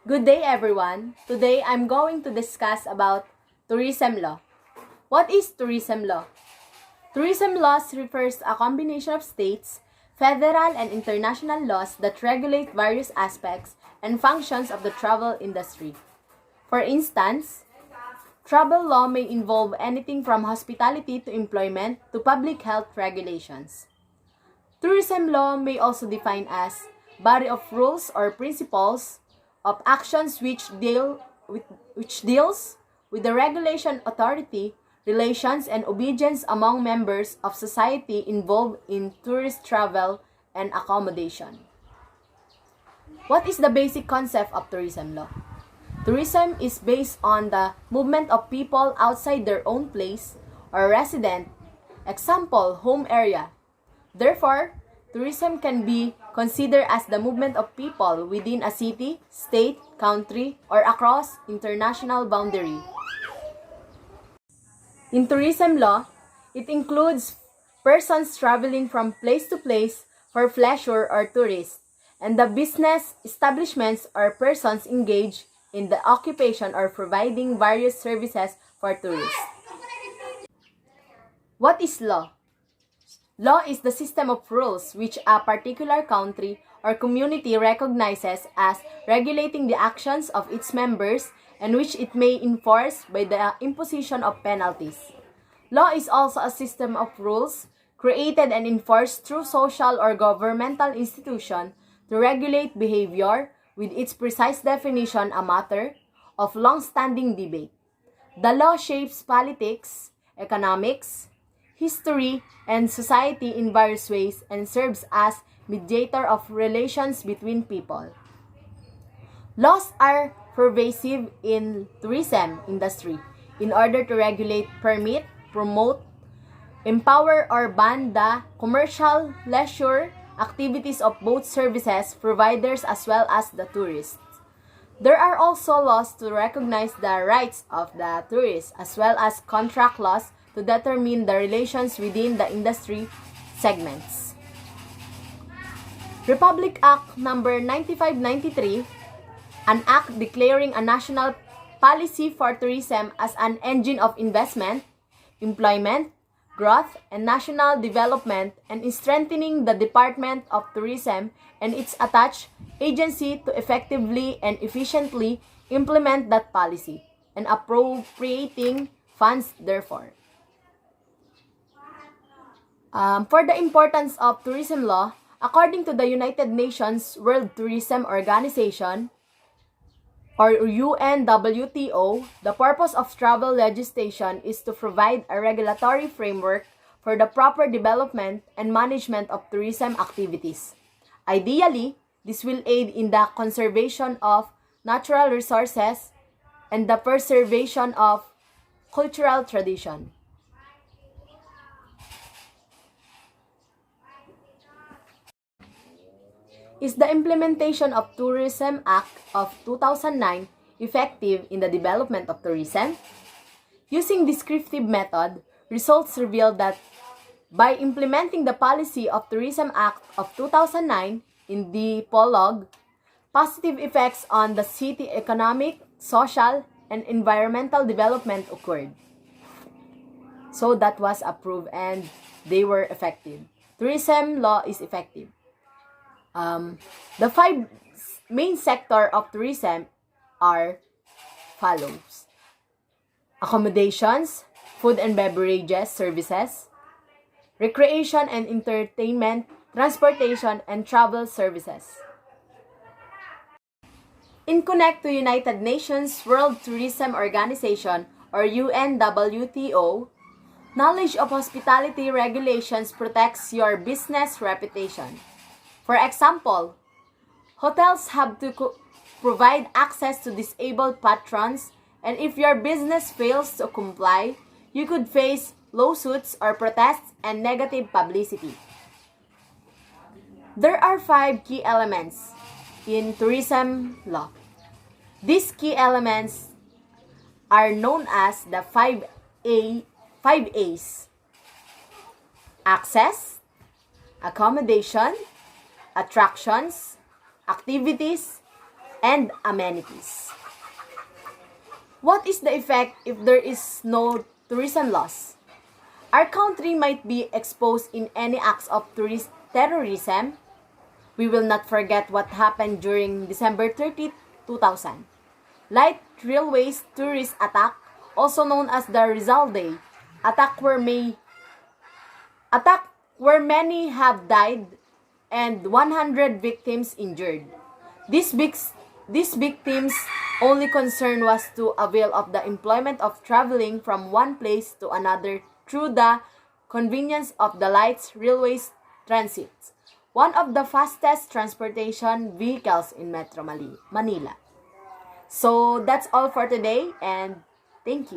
Good day everyone. Today I'm going to discuss about tourism law. What is tourism law? Tourism laws refers to a combination of states, federal and international laws that regulate various aspects and functions of the travel industry. For instance, travel law may involve anything from hospitality to employment to public health regulations. Tourism law may also define as body of rules or principles of actions which deals with the regulation authority, relations, and obedience among members of society involved in tourist travel and accommodation. What is the basic concept of tourism law? Tourism is based on the movement of people outside their own place or resident, example, home area. Therefore, tourism can be considered as the movement of people within a city, state, country, or across international boundary. In tourism law, it includes persons traveling from place to place for pleasure or tourist, and the business establishments or persons engaged in the occupation or providing various services for tourists. What is law? Law is the system of rules which a particular country or community recognizes as regulating the actions of its members and which it may enforce by the imposition of penalties. Law is also a system of rules created and enforced through social or governmental institution to regulate behavior, with its precise definition a matter of long-standing debate. The law shapes politics, economics, history, and society in various ways and serves as mediator of relations between people. Laws are pervasive in tourism industry in order to regulate, permit, promote, empower, or ban the commercial leisure activities of both services providers as well as the tourists. There are also laws to recognize the rights of the tourists as well as contract laws to determine the relations within the industry segments. Republic Act No. 9593, an act declaring a national policy for tourism as an engine of investment, employment, growth, and national development, and in strengthening the Department of Tourism and its attached agency to effectively and efficiently implement that policy, and appropriating funds therefore. For the importance of tourism law, according to the United Nations World Tourism Organization, or UNWTO, the purpose of travel legislation is to provide a regulatory framework for the proper development and management of tourism activities. Ideally, this will aid in the conservation of natural resources and the preservation of cultural tradition. Is the implementation of Tourism Act of 2009 effective in the development of tourism? Using descriptive method, results reveal that by implementing the policy of Tourism Act of 2009 in the prologue, positive effects on the city economic, social, and environmental development occurred. So that was approved and they were effective. Tourism law is effective. The five main sector of tourism are follows: accommodations, food and beverages services, recreation and entertainment, transportation, and travel services. In connect to United Nations World Tourism Organization or UNWTO, knowledge of hospitality regulations protects your business reputation. For example, hotels have to provide access to disabled patrons, and if your business fails to comply, you could face lawsuits or protests and negative publicity. There are 5 key elements in tourism law. These key elements are known as the 5 A's: access, accommodation, attractions, activities, and amenities. What is the effect if there is no tourism laws? Our country might be exposed in any acts of terrorism. We will not forget what happened during December 30, 2000. Light Railways terrorist attack, also known as the Rizal Day, attack where many have died and 100 victims injured. These victims' only concern was to avail of the employment of traveling from one place to another through the convenience of the light railways transit, one of the fastest transportation vehicles in Metro Manila. So that's all for today, and thank you.